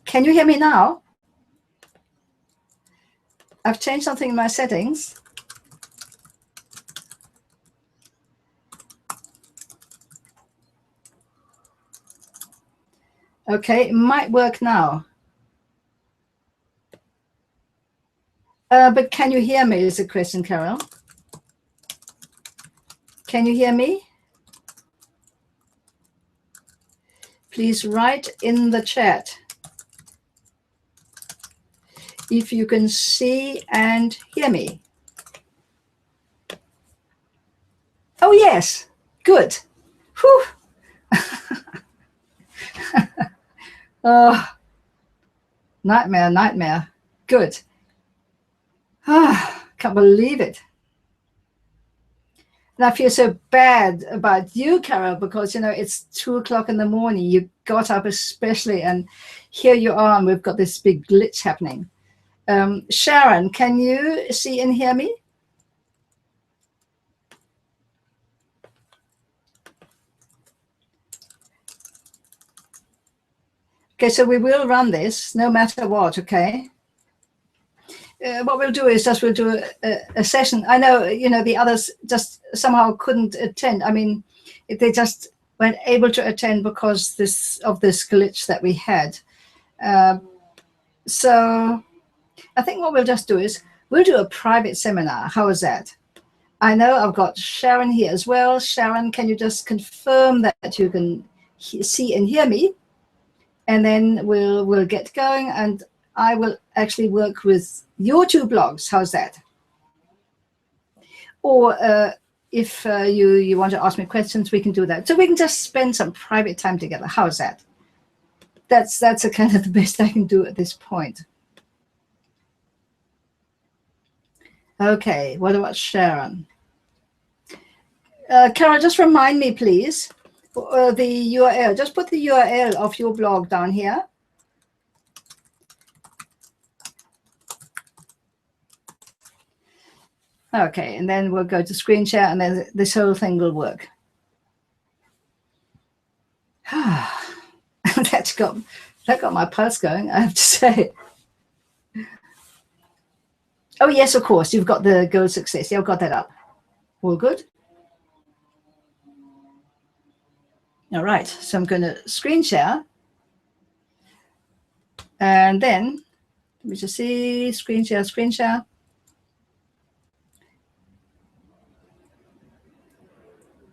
Can you hear me now? I've changed something in my settings. Okay, it might work now. But can you hear me is the question, Carol. Can you hear me? Please write in the chat if you can see and hear me. Oh, yes. Good. Whew. Oh, nightmare, nightmare. Good. Ah, can't believe it. And I feel so bad about you, Carol, because, you know, it's 2 o'clock in the morning. You got up especially, and here you are, and we've got this big glitch happening. Sharon, can you see and hear me? Okay, so we will run this no matter what, okay? What we'll do is just we'll do a session. I know, you know, the others just somehow couldn't attend. I mean, they just weren't able to attend because of this glitch that we had. So I think what we'll just do is we'll do a private seminar. How is that? I know I've got Sharon here as well. Sharon, can you just confirm that you can see and hear me? And then we'll get going, and I will actually work with your 2 blogs. How's that? Or if you want to ask me questions, we can do that. So we can just spend some private time together. How's that? That's a kind of the best I can do at this point. Okay, what about Sharon? Carol, just remind me, please, the URL. Just put the URL of your blog down here. Okay, and then we'll go to screen share, and then this whole thing will work. that got my pulse going, I have to say. Oh, yes, of course. You've got the goal success. Yeah, I've got that up. All good. All right. So I'm going to screen share. And then let me just see, screen share, screen share.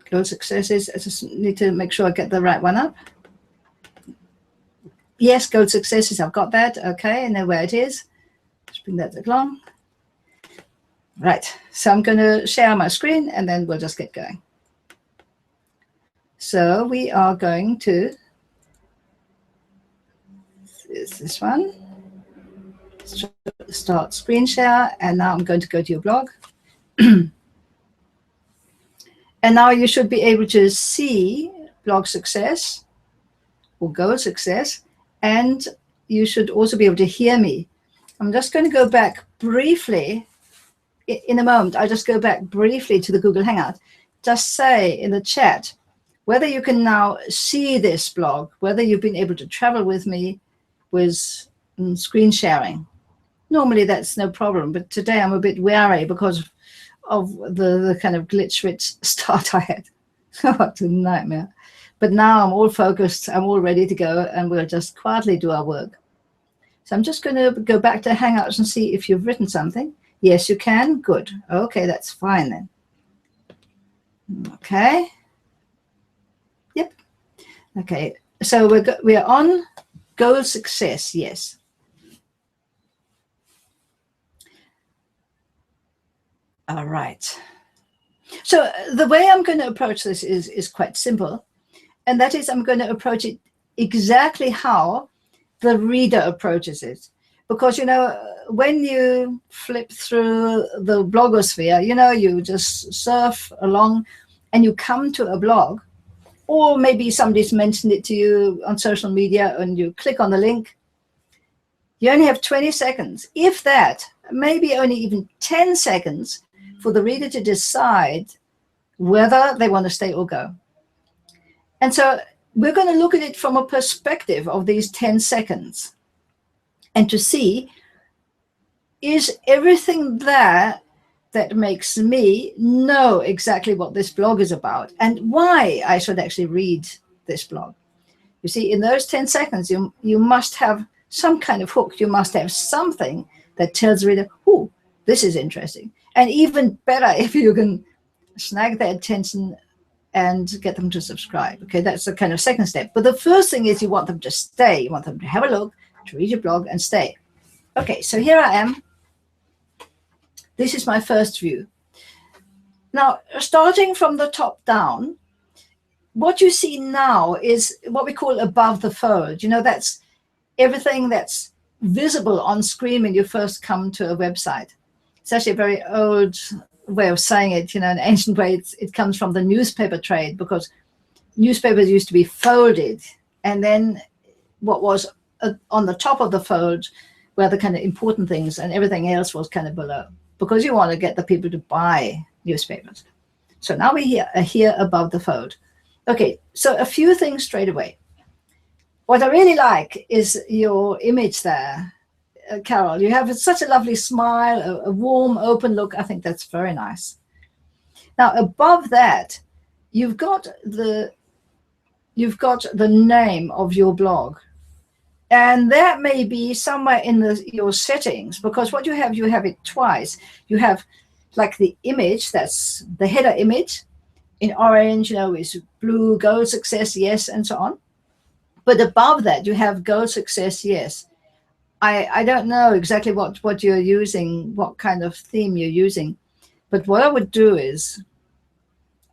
Goal successes. I just need to make sure I get the right one up. Yes, goal successes. I've got that. Okay, I know where it is. Just bring that along. Right. So I'm going to share my screen, and then we'll just get going. So we are going to, is this one, start screen share, and now I'm going to go to your blog. And now you should be able to see blog success or goal success, and you should also be able to hear me. I'm just going to go back briefly. In a moment, I'll just go back briefly to the Google Hangout. Just say in the chat whether you can now see this blog, whether you've been able to travel with me with screen sharing. Normally that's no problem, but today I'm a bit wary because of the kind of glitch-rich start I had. What a nightmare. But now I'm all focused, I'm all ready to go, and we'll just quietly do our work. So I'm just going to go back to Hangouts and see if you've written something. Yes, you can. Good. Okay, that's fine then. Okay. Yep. Okay. So we're on goal success. Yes. All right. So the way I'm going to approach this is quite simple, and that is I'm going to approach it exactly how the reader approaches it. Because, you know, when you flip through the blogosphere, you know, you just surf along and you come to a blog, or maybe somebody's mentioned it to you on social media and you click on the link. You only have 20 seconds, if that, maybe only even 10 seconds for the reader to decide whether they want to stay or go. And so we're going to look at it from a perspective of these 10 seconds. and to see, is everything there that makes me know exactly what this blog is about and why I should actually read this blog. You see, in those 10 seconds, you must have some kind of hook. You must have something that tells the reader, oh, this is interesting. And even better if you can snag their attention and get them to subscribe. Okay, that's the kind of second step. But the first thing is you want them to stay. You want them to have a look, to read your blog and stay. Okay, so here I am. This is my first view. Now, starting from the top down, what you see now is what we call above the fold. You know, that's everything that's visible on screen when you first come to a website. It's actually a very old way of saying it, you know, an ancient way. It comes from the newspaper trade, because newspapers used to be folded, and then what was on the top of the fold were the kind of important things, and everything else was kind of below, because you want to get the people to buy newspapers. So now we are here above the fold. Okay, so a few things straight away. What I really like is your image there, Carol. You have such a lovely smile, a warm, open look. I think that's very nice. Now, above that, you've got the name of your blog. And that may be somewhere in your settings, because what you have it twice. You have like the image, that's the header image in orange, you know, is blue, goal, success, yes, and so on. But above that, you have goal, success, yes. I don't know exactly what you're using, what kind of theme you're using. But what I would do is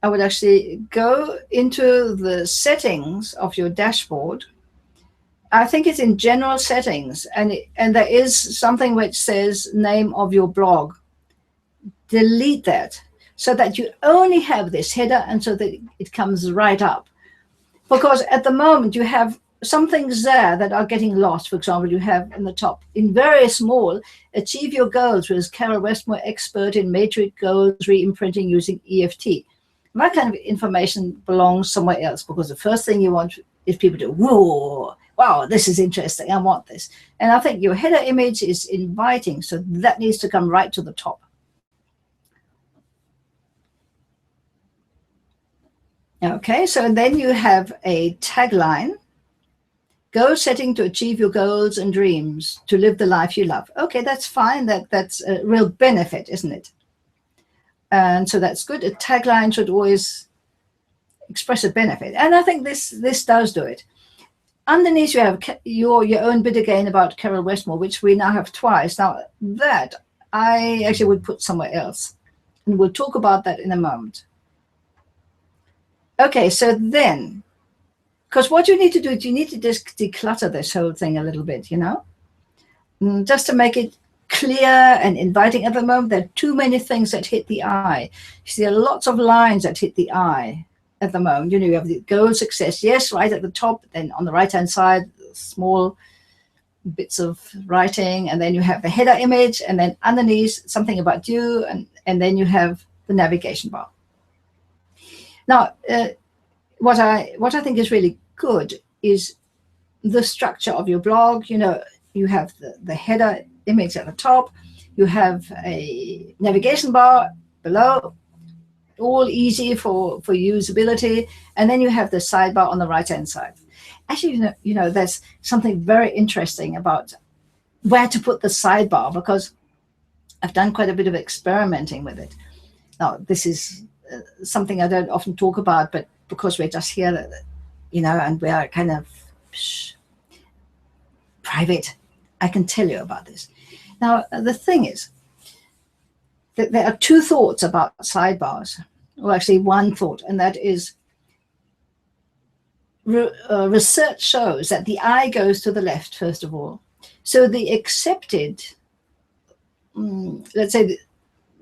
I would actually go into the settings of your dashboard. I think it's in general settings, and there is something which says name of your blog. Delete that so that you only have this header, and so that it comes right up. Because at the moment you have some things there that are getting lost. For example, you have in the top, in very small, achieve your goals with Carol Westmore, expert in matrix goals re-imprinting using EFT. And that kind of information belongs somewhere else, because the first thing you want is people to, whoa, wow, this is interesting, I want this. And I think your header image is inviting, so that needs to come right to the top. Okay, so then you have a tagline: goal setting to achieve your goals and dreams, to live the life you love. Okay, that's fine. That's a real benefit, isn't it? And so that's good. A tagline should always express a benefit. And I think this does do it. Underneath you have your own bit again about Carol Westmore, which we now have twice. Now that I actually would put somewhere else, and we'll talk about that in a moment. Okay, so then, because what you need to do is you need to just declutter this whole thing a little bit, you know, just to make it clear and inviting. At the moment, there are too many things that hit the eye. You see, there are lots of lines that hit the eye at the moment. You know, you have the goal, success, yes, right at the top. Then on the right-hand side, small bits of writing, and then you have the header image, and then underneath something about you, and then you have the navigation bar. Now, what I think is really good is the structure of your blog. You know, you have the header image at the top, you have a navigation bar below, all easy for usability, and then you have the sidebar on the right-hand side. Actually, you know, there's something very interesting about where to put the sidebar, because I've done quite a bit of experimenting with it. Now, this is something I don't often talk about, but because we're just here, you know, and we are kind of private, I can tell you about this. Now, the thing is that there are two thoughts about sidebars, or actually one thought, and that is research shows that the eye goes to the left, first of all. So the accepted, let's say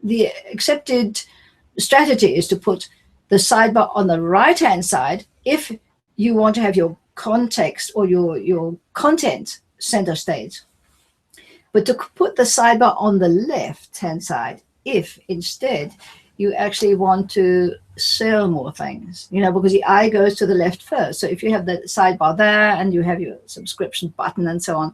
the accepted strategy is to put the sidebar on the right-hand side if you want to have your context or your content center stage. But to put the sidebar on the left-hand side if instead you actually want to sell more things, you know, because the eye goes to the left first. So if you have the sidebar there and you have your subscription button and so on,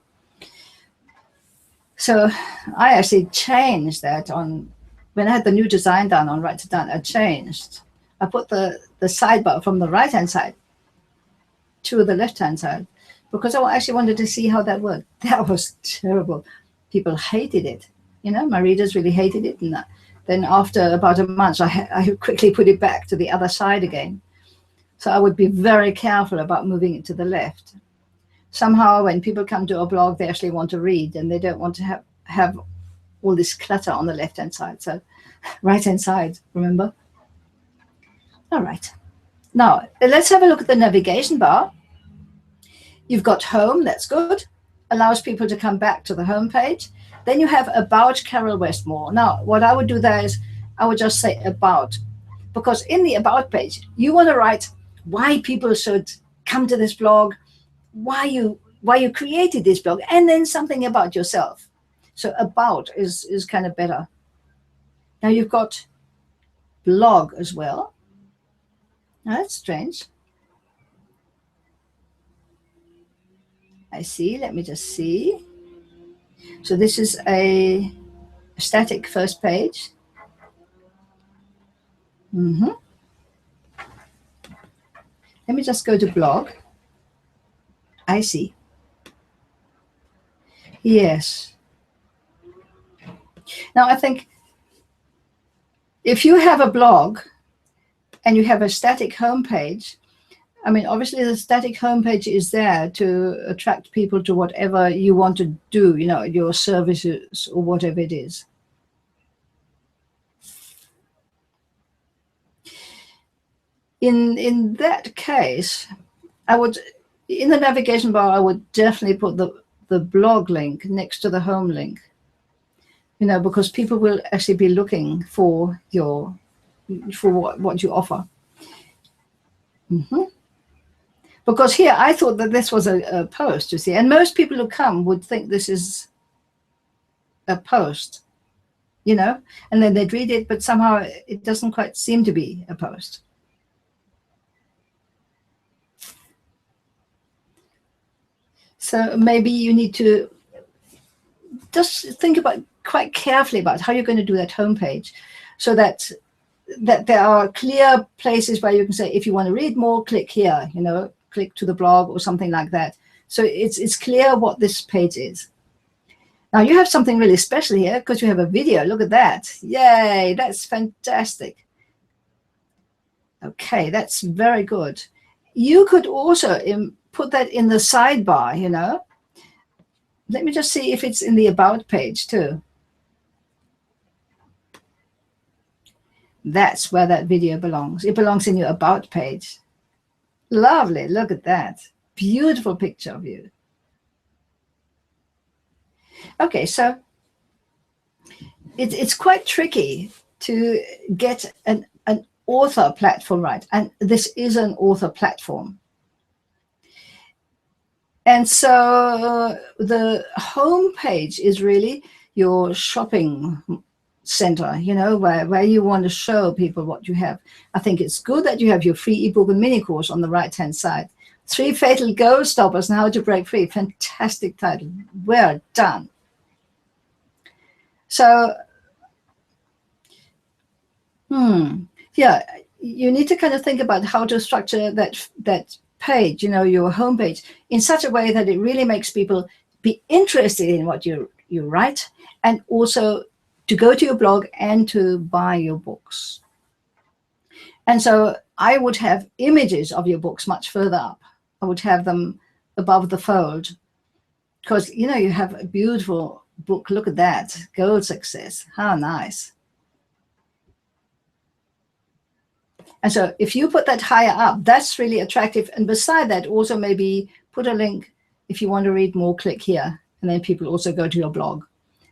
So I actually changed that on, when I had the new design done on Write to Done, I changed. I put the sidebar from the right-hand side to the left-hand side because I actually wanted to see how that worked. That was terrible. People hated it. You know, my readers really hated it. And then after about a month, I quickly put it back to the other side again. So I would be very careful about moving it to the left. Somehow when people come to a blog, they actually want to read and they don't want to have all this clutter on the left-hand side. So right-hand side, remember? All right. Now, let's have a look at the navigation bar. You've got home, that's good. Allows people to come back to the home page. Then you have about Carol Westmore. Now, what I would do there is I would just say about, because in the about page, you want to write why people should come to this blog, why you created this blog, and then something about yourself. So about is kind of better. Now you've got blog as well. Now that's strange. I see, let me just see. So this is a static first page. Let me just go to blog. I see. Yes. Now I think if you have a blog and you have a static homepage, I mean, obviously the static homepage is there to attract people to whatever you want to do, you know, your services or whatever it is. In that case, I would, in the navigation bar, I would definitely put the blog link next to the home link, you know, because people will actually be looking for what you offer. Because here I thought that this was a post, you see, and most people who come would think this is a post, you know, and then they'd read it, but somehow it doesn't quite seem to be a post. So maybe you need to just think about quite carefully about how you're going to do that homepage, so that there are clear places where you can say, if you want to read more, click here, you know, click to the blog or something like that. So it's clear what this page is. Now you have something really special here because you have a video. Look at that. Yay, that's fantastic. Okay, that's very good. You could also put that in the sidebar, you know. Let me just see if it's in the about page too. That's where that video belongs. It belongs in your about page. Lovely, look at that. Beautiful picture of you. Okay, so it's quite tricky to get an author platform right. And this is an author platform. And so the home page is really your shopping center, you know, where you want to show people what you have. I think it's good that you have your free ebook and mini course on the right-hand side. 3 Fatal Goal Stoppers and How to Break Free. Fantastic title. Well done. So, yeah, you need to kind of think about how to structure that page, you know, your homepage, in such a way that it really makes people be interested in what you write, and also to go to your blog and to buy your books. And so I would have images of your books much further up. I would have them above the fold, because, you know, you have a beautiful book. Look at that, Goal Success. How nice. And so if you put that higher up, that's really attractive. And beside that, also maybe put a link. If you want to read more, click here. And then people also go to your blog.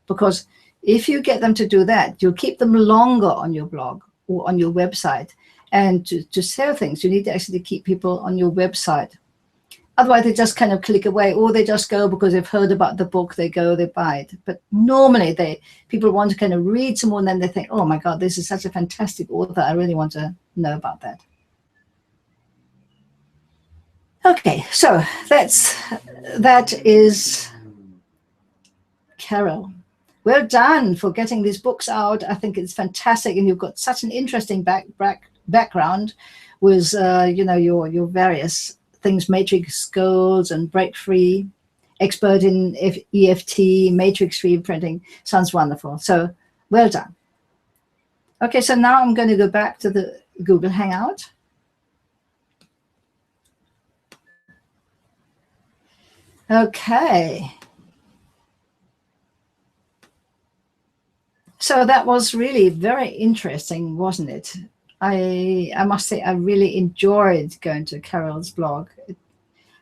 Because if you get them to do that, you'll keep them longer on your blog or on your website. And to sell things, you need to actually keep people on your website. Otherwise, they just kind of click away, or they just go because they've heard about the book, they go, they buy it. But normally people want to kind of read some more, and then they think, oh my God, this is such a fantastic author. I really want to know about that. Okay, so that is Carol. Well done for getting these books out. I think it's fantastic, and you've got such an interesting background with your various things, matrix goals and break free, expert in EFT, matrix free printing. Sounds wonderful. So well done. Okay, so now I'm going to go back to the Google Hangout. Okay. So that was really very interesting, wasn't it? I must say I really enjoyed going to Carol's blog.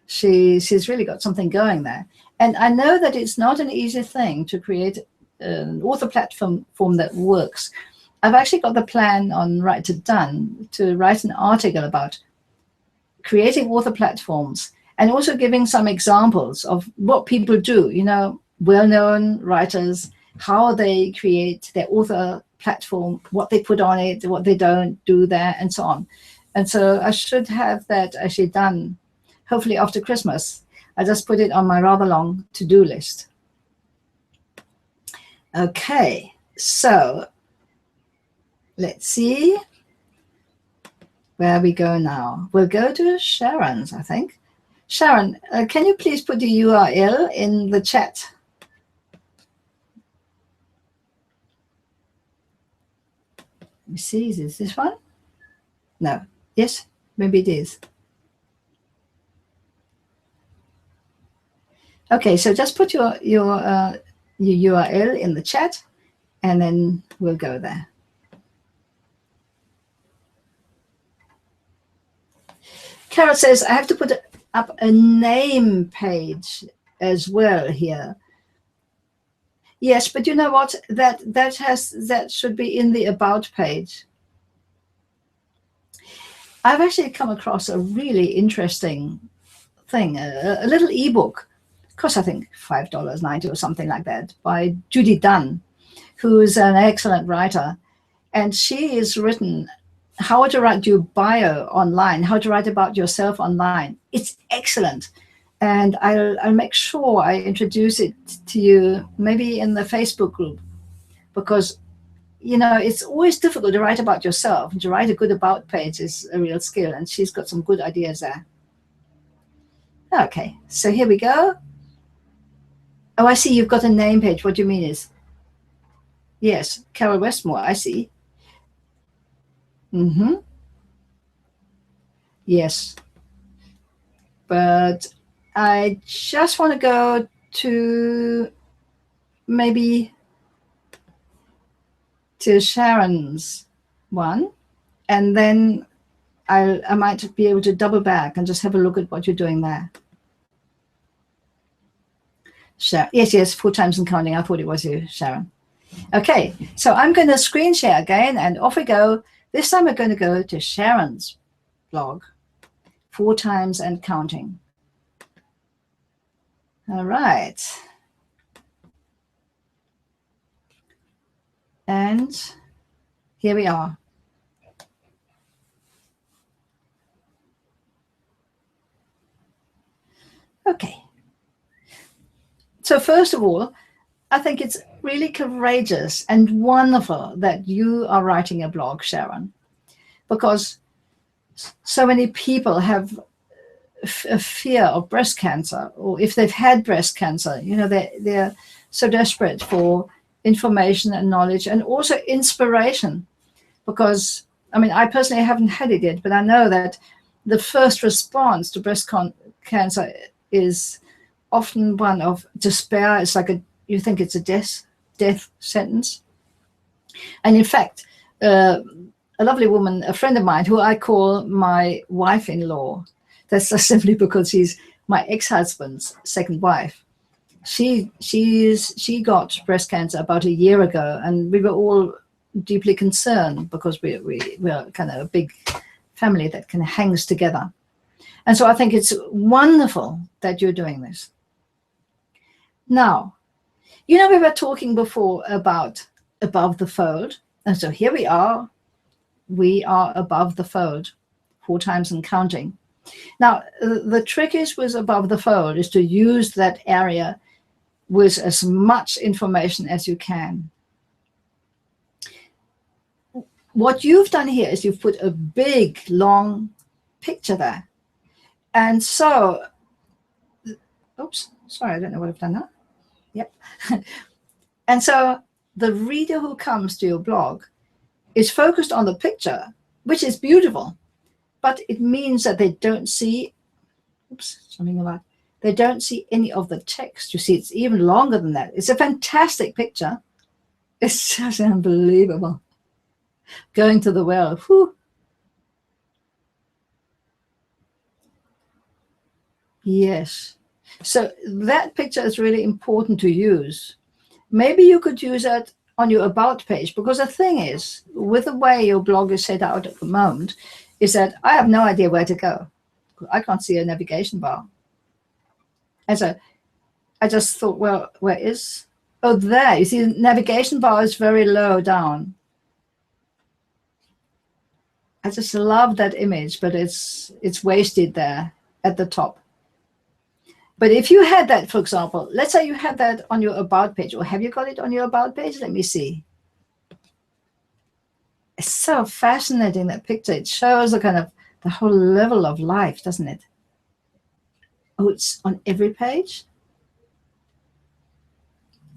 She's really got something going there. And I know that it's not an easy thing to create an author platform that works. I've actually got the plan on Write to Done to write an article about creating author platforms and also giving some examples of what people do, well-known writers, how they create their author platform, what they put on it, what they don't do there, and so on. And so I should have that actually done, hopefully after Christmas. I just put it on my rather long to-do list. Okay, so let's see where we go now. We'll go to Sharon's, I think. Sharon, can you please put the URL in the chat? Let me see, is this one? No. Yes, maybe it is. Okay, so just put your URL in the chat, and then we'll go there. Carol says, I have to put up a name page as well here. Yes, but you know what? That should be in the About page. I've actually come across a really interesting thing, a little ebook, costs I think $5.90 or something like that, by Judy Dunn, who's an excellent writer, and she has written how to write your bio online, how to write about yourself online. It's excellent. And I'll make sure I introduce it to you, maybe in the Facebook group, because, it's always difficult to write about yourself. And to write a good about page is a real skill, and she's got some good ideas there. Okay, so here we go. Oh, I see you've got a name page. What do you mean is? Yes, Carol Westmore, I see. Mm-hmm. Yes. But I just want to go to maybe to Sharon's one, and then I might be able to double back and just have a look at what you're doing there. Sharon, yes, 4 times and counting. I thought it was you, Sharon. Okay, so I'm going to screen share again, and off we go. This time we're going to go to Sharon's blog, 4 times and counting. All right. And here we are. Okay. So first of all, I think it's really courageous and wonderful that you are writing a blog, Sharon, because so many people have a fear of breast cancer, or if they've had breast cancer, they're so desperate for information and knowledge and also inspiration, because I personally haven't had it yet, but I know that the first response to breast cancer is often one of despair. It's like you think it's a death sentence. And in fact, a lovely woman, a friend of mine, who I call my wife-in-law, that's just simply because she's my ex-husband's second wife. She got breast cancer about a year ago, and we were all deeply concerned because we're kind of a big family that kind of hangs together. And so I think it's wonderful that you're doing this. Now, we were talking before about above the fold. And so here we are above the fold, 4 times and counting. Now, the trick is with above the fold is to use that area with as much information as you can. What you've done here is you've put a big, long picture there. And so, oops, sorry, I don't know what I've done now. Yep. And so the reader who comes to your blog is focused on the picture, which is beautiful, but it means that they don't see, they don't see any of the text. You see, it's even longer than that. It's a fantastic picture. It's just unbelievable. Going to the well. Whew. Yes. So that picture is really important to use. Maybe you could use that on your about page, because the thing is, with the way your blog is set out at the moment, is that I have no idea where to go. I can't see a navigation bar. And so I just thought, well, where is, oh, there. You see, the navigation bar is very low down. I just love that image, but it's wasted there at the top. But if you had that, for example, let's say you had that on your about page, or have you got it on your about page? Let me see. It's so fascinating, that picture. It shows the kind of the whole level of life, doesn't it? Oh, it's on every page?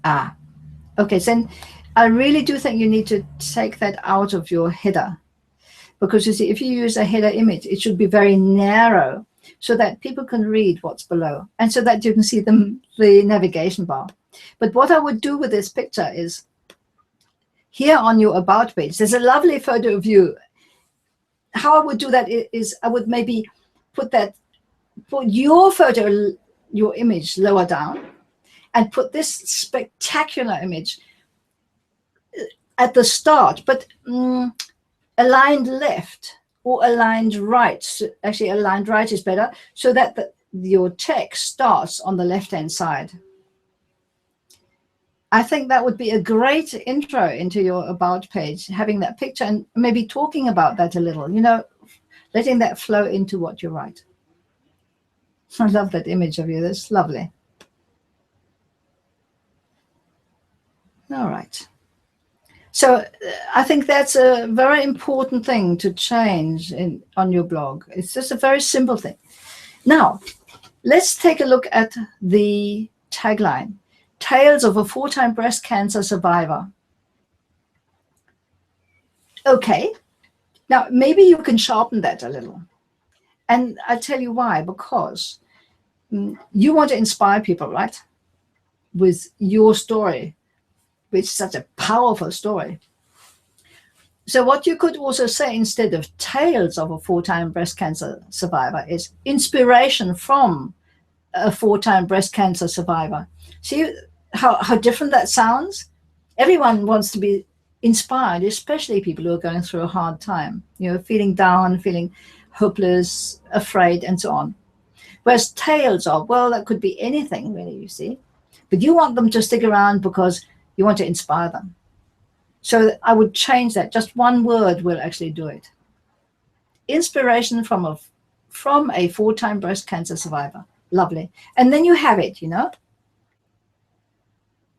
Ah, okay. So then I really do think you need to take that out of your header. Because you see, if you use a header image, it should be very narrow so that people can read what's below and so that you can see the navigation bar. But what I would do with this picture is, here on your about page, there's a lovely photo of you. How I would do that is I would maybe put your photo, your image lower down, and put this spectacular image at the start, but aligned left or aligned right. Actually, aligned right is better, so that your text starts on the left-hand side. I think that would be a great intro into your about page, having that picture and maybe talking about that a little, you know, letting that flow into what you write. I love that image of you. That's lovely. All right. So I think that's a very important thing to change on your blog. It's just a very simple thing. Now, let's take a look at the tagline. Tales of a 4-time breast cancer survivor. Okay, now maybe you can sharpen that a little. And I'll tell you why, because you want to inspire people, right? With your story, which is such a powerful story. So what you could also say instead of tales of a 4-time breast cancer survivor is inspiration from a 4-time breast cancer survivor. See how different that sounds? Everyone wants to be inspired, especially people who are going through a hard time, you know, feeling down, feeling hopeless, afraid, and so on. Whereas tales of, well, that could be anything really, you see. But you want them to stick around because you want to inspire them. So I would change that. Just one word will actually do it. Inspiration from a 4-time breast cancer survivor. Lovely. And then you have it, you know.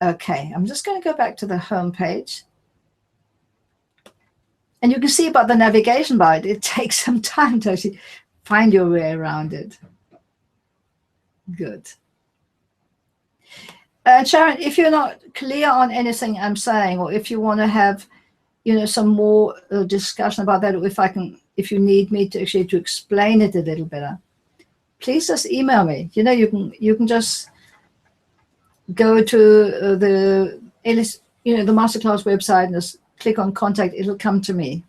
Okay, I'm just going to go back to the home page. And you can see about the navigation bar, it takes some time to actually find your way around it. Good. Sharon, if you're not clear on anything I'm saying, or if you want to have, you know, some more discussion about that, or if you need me to actually to explain it a little better, please just email me. You know, you can just go to the masterclass website and just click on contact. It'll come to me.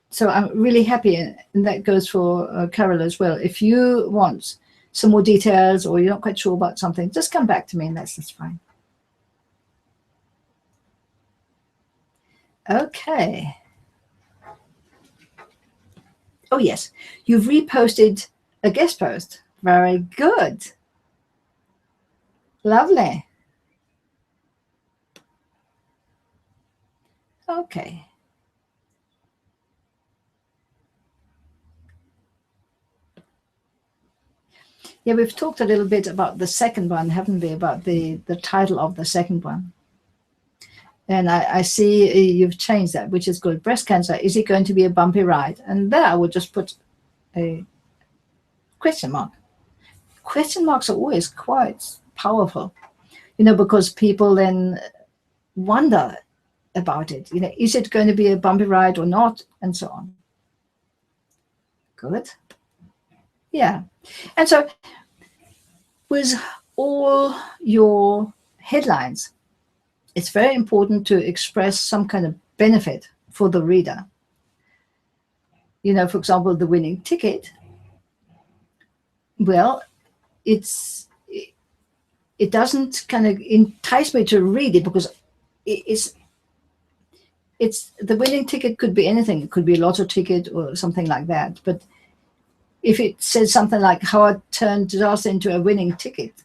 So I'm really happy, and that goes for Carol as well. If you want some more details or you're not quite sure about something, just come back to me and that's fine. Okay. Oh, yes. You've reposted a guest post. Very good. Lovely. Okay. Yeah, we've talked a little bit about the second one, haven't we? About the title of the second one. And I see you've changed that, which is good. Breast cancer, is it going to be a bumpy ride? And there I would just put a question mark. Question marks are always quite powerful, you know, because people then wonder about it. You know, is it going to be a bumpy ride or not? And so on. Good. Yeah. And so with all your headlines, it's very important to express some kind of benefit for the reader. You know, for example, the winning ticket. Well, it doesn't kind of entice me to read it because it's the winning ticket could be anything. It could be a lotto ticket or something like that. But if it says something like how I turned disaster into a winning ticket,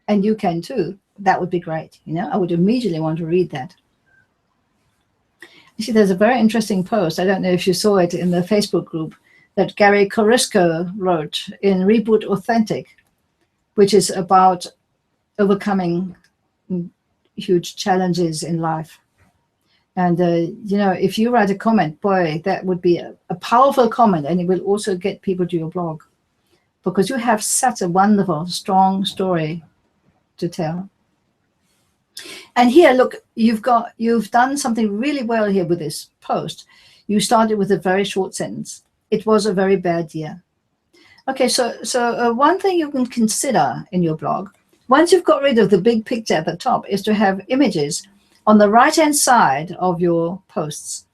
and you can too, that would be great. You know, I would immediately want to read that. You see, there's a very interesting post. I don't know if you saw it in the Facebook group that Gary Korisco wrote in Reboot Authentic, which is about overcoming huge challenges in life. And, you know, if you write a comment, boy, that would be a powerful comment, and it will also get people to your blog because you have such a wonderful, strong story to tell. And here, look, you've done something really well here with this post. You started with a very short sentence. It was a very bad year. Okay, so one thing you can consider in your blog, once you've got rid of the big picture at the top, is to have images on the right-hand side of your posts,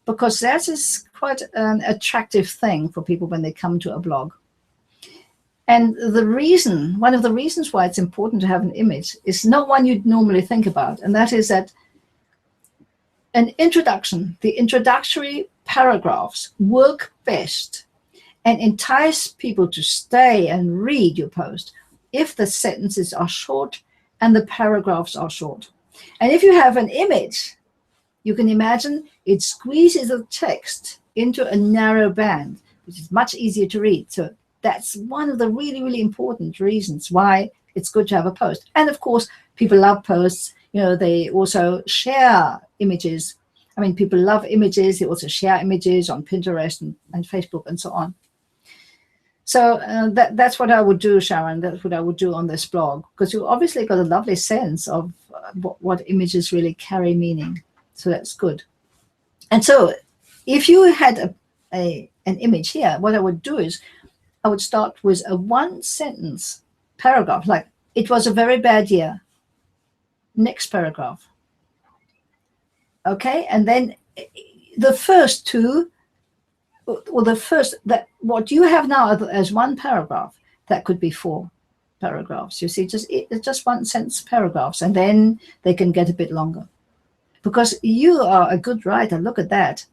because that is quite an attractive thing for people when they come to a blog. And one of the reasons why it's important to have an image is not one you'd normally think about, and that is that an introduction, the introductory paragraphs work best and entice people to stay and read your post if the sentences are short and the paragraphs are short. And if you have an image, you can imagine it squeezes the text into a narrow band, which is much easier to read. So that's one of the really, really important reasons why it's good to have a post. And of course, people love posts. You know, they also share images. I mean, people love images. They also share images on Pinterest and Facebook and so on. So that's what I would do, Sharon. That's what I would do on this blog, because you obviously got a lovely sense of what images really carry meaning. So that's good. And so if you had an image here, what I would do is I would start with a one-sentence paragraph, like, it was a very bad year. Next paragraph. Okay, and then the first two, or the first, that what you have now as one paragraph, that could be 4 paragraphs. You see, just one sentence paragraphs, and then they can get a bit longer. Because you are a good writer, look at that.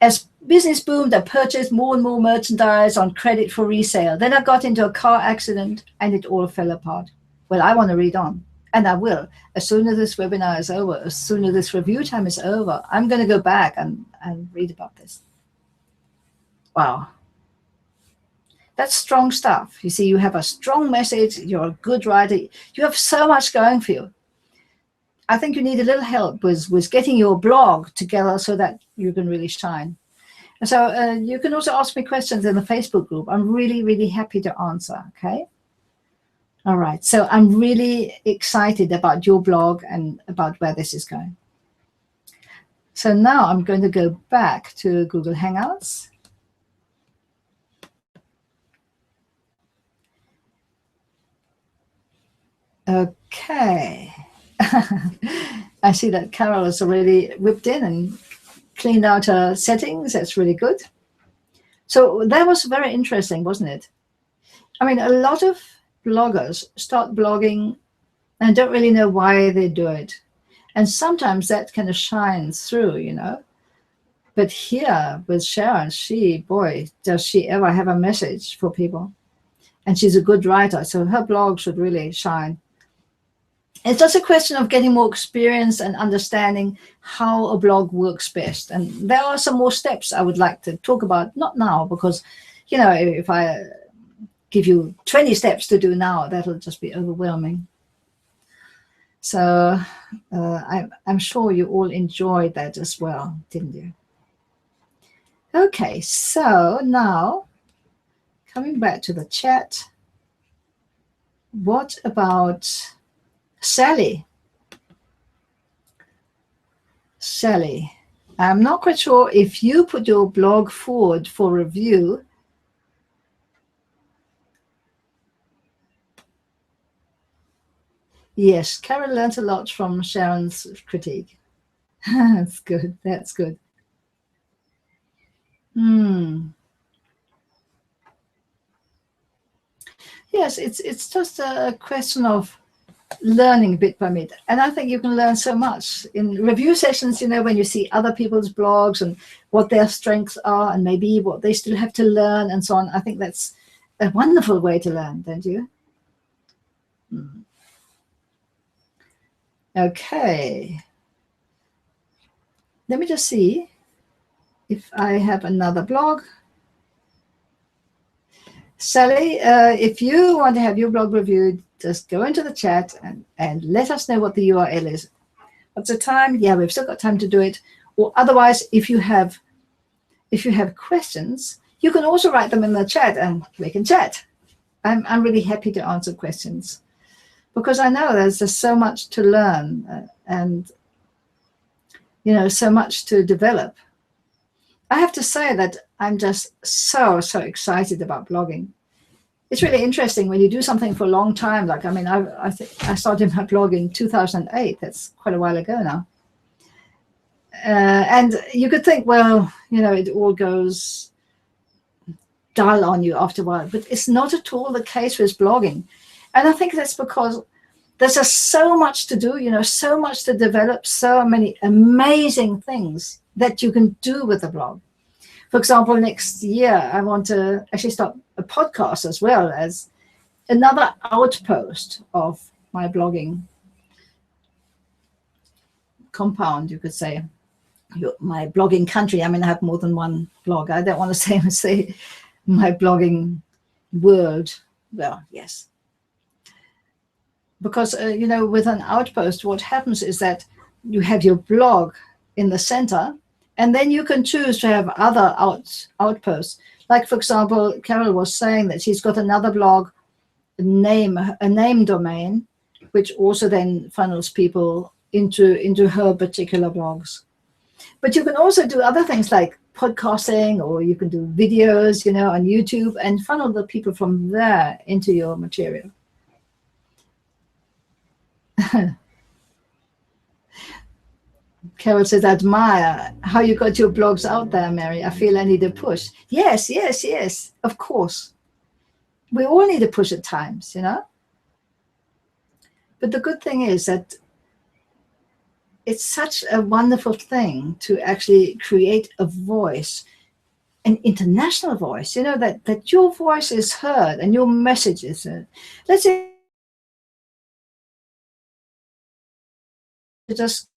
As business boomed, I purchased more and more merchandise on credit for resale. Then I got into a car accident and it all fell apart. Well, I want to read on, and I will. As soon as this webinar is over, as soon as this review time is over, I'm going to go back and read about this. Wow. That's strong stuff. You see, you have a strong message. You're a good writer. You have so much going for you. I think you need a little help with getting your blog together so that you can really shine. And so you can also ask me questions in the Facebook group. I'm really, really happy to answer, okay? All right, so I'm really excited about your blog and about where this is going. So now I'm going to go back to Google Hangouts. Okay. I see that Carol has already whipped in and cleaned out her settings. That's really good. So that was very interesting, wasn't it? I mean, a lot of bloggers start blogging and don't really know why they do it. And sometimes that kind of shines through, you know. But here with Sharon, boy, does she ever have a message for people. And she's a good writer, so her blog should really shine. It's just a question of getting more experience and understanding how a blog works best. And there are some more steps I would like to talk about, not now, because, you know, if I give you 20 steps to do now. That'll just be overwhelming. So I'm sure you all enjoyed that as well, didn't you? Okay, so now coming back to the chat, what about Sally? Sally, I'm not quite sure if you put your blog forward for review. Yes, Carol learned a lot from Sharon's critique. That's good. That's good. Yes, it's just a question of learning bit by bit, and I think you can learn so much in review sessions, you know, when you see other people's blogs and what their strengths are and maybe what they still have to learn and so on. I think that's a wonderful way to learn, don't you? Okay, let me just see if I have another blog. Sally, if you want to have your blog reviewed, just go into the chat and let us know what the URL is. What's the time? Yeah, we've still got time to do it. Or otherwise, if you have questions, you can also write them in the chat and we can chat. I'm really happy to answer questions because I know there's just so much to learn and, you know, so much to develop. I have to say that I'm just so excited about blogging. It's really interesting when you do something for a long time. Like, I mean, I started my blog in 2008. That's quite a while ago now. And you could think, well, you know, it all goes dull on you after a while, but it's not at all the case with blogging. And I think that's because there's just so much to do, you know, so much to develop, so many amazing things that you can do with a blog. For example, next year, I want to actually start a podcast as well as another outpost of my blogging compound, you could say, my blogging country. I mean, I have more than one blog. I don't want to say my blogging world. Well, yes. Because, you know, with an outpost, what happens is that you have your blog in the center, and then you can choose to have other outposts. Like, for example, Carol was saying that she's got another blog, a name domain, which also then funnels people into her particular blogs. But you can also do other things like podcasting, or you can do videos, you know, on YouTube and funnel the people from there into your material. Carol says, admire how you got your blogs out there, Mary. I feel I need a push. Yes, yes, yes, of course. We all need a push at times, you know. But the good thing is that it's such a wonderful thing to actually create a voice, an international voice, you know, that your voice is heard and your message is heard. Let's say just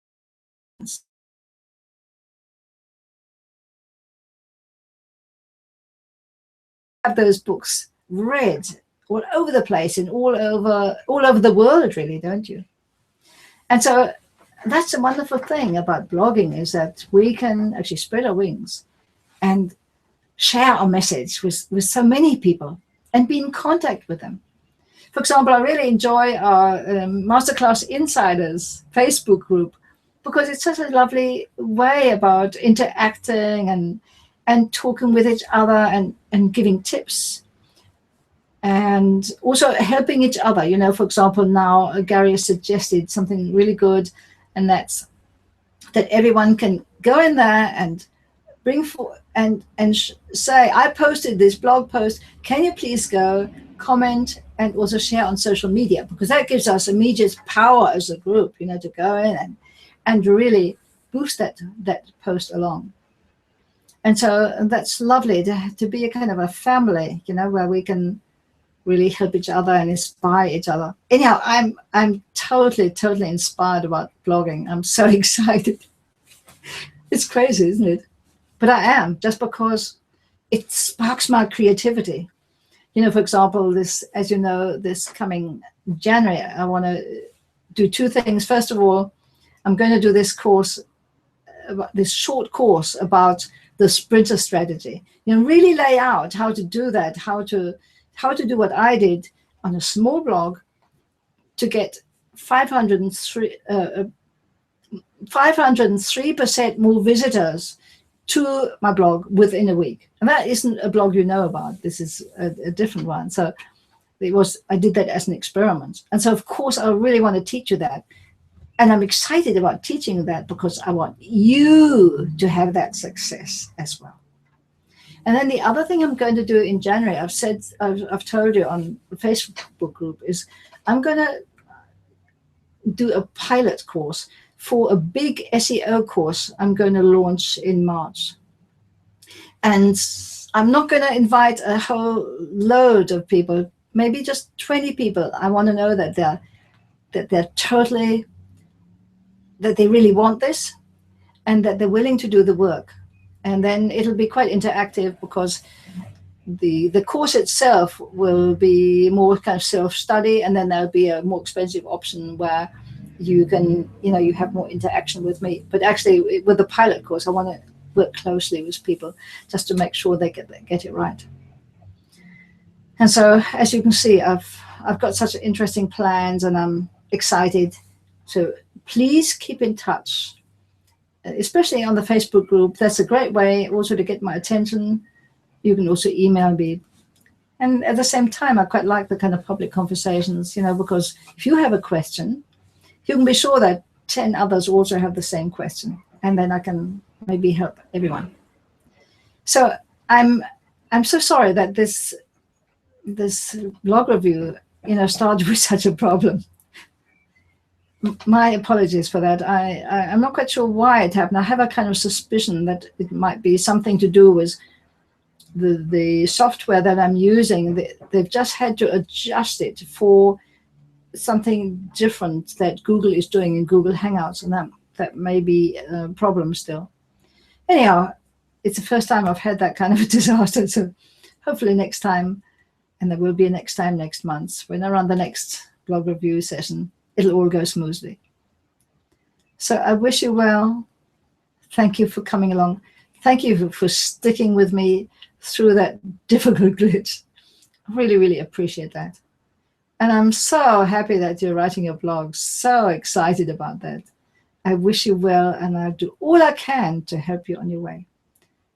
have those books read all over the place and all over the world, really, don't you? And so that's a wonderful thing about blogging, is that we can actually spread our wings and share our message with so many people and be in contact with them. For example, I really enjoy our Masterclass Insiders Facebook group because it's such a lovely way about interacting and talking with each other and giving tips and also helping each other. You know, for example, now Gary has suggested something really good, and that's that everyone can go in there and bring forward and say, I posted this blog post, can you please go comment and also share on social media, because that gives us immediate power as a group, you know, to go in and really boost that post along. And so that's lovely to be a kind of a family, you know, where we can really help each other and inspire each other. Anyhow, I'm totally inspired about blogging. I'm so excited. It's crazy, isn't it? But I am, just because it sparks my creativity. You know, for example, this, as you know, this coming January, I want to do two things. First of all, I'm going to do this course, this short course about the sprinter strategy. You know, really lay out how to do that, how to do what I did on a small blog to get 503% more visitors to my blog within a week. And that isn't a blog you know about. This is a different one. So I did that as an experiment. And so of course I really want to teach you that. And I'm excited about teaching that because I want you to have that success as well. And then the other thing I'm going to do in January, I've told you on the Facebook group, is I'm going to do a pilot course for a big SEO course I'm going to launch in March. And I'm not going to invite a whole load of people, maybe just 20 people. I want to know that they really want this and that they're willing to do the work. And then it'll be quite interactive because the course itself will be more kind of self-study, and then there'll be a more expensive option where you can, you have more interaction with me. But actually with the pilot course, I want to work closely with people just to make sure they get it right. And so as you can see, I've got such interesting plans and I'm excited. So please keep in touch, especially on the Facebook group. That's a great way also to get my attention. You can also email me. And at the same time, I quite like the kind of public conversations, because if you have a question, you can be sure that 10 others also have the same question. And then I can maybe help everyone. So I'm so sorry that this blog review, started with such a problem. My apologies for that. I'm not quite sure why it happened. I have a kind of suspicion that it might be something to do with the software that I'm using. They've just had to adjust it for something different that Google is doing in Google Hangouts, and that may be a problem still. Anyhow, it's the first time I've had that kind of a disaster, so hopefully next time, and there will be a next time next month, when I run the next blog review session, it'll all go smoothly. So I wish you well. Thank you for coming along. Thank you for sticking with me through that difficult glitch. I really, really appreciate that. And I'm so happy that you're writing your blog. So excited about that. I wish you well, and I'll do all I can to help you on your way.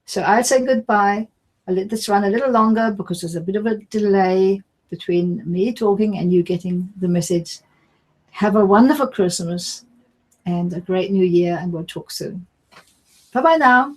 So I'll say goodbye. I'll let this run a little longer because there's a bit of a delay between me talking and you getting the message. Have a wonderful Christmas and a great new year, and we'll talk soon. Bye-bye now.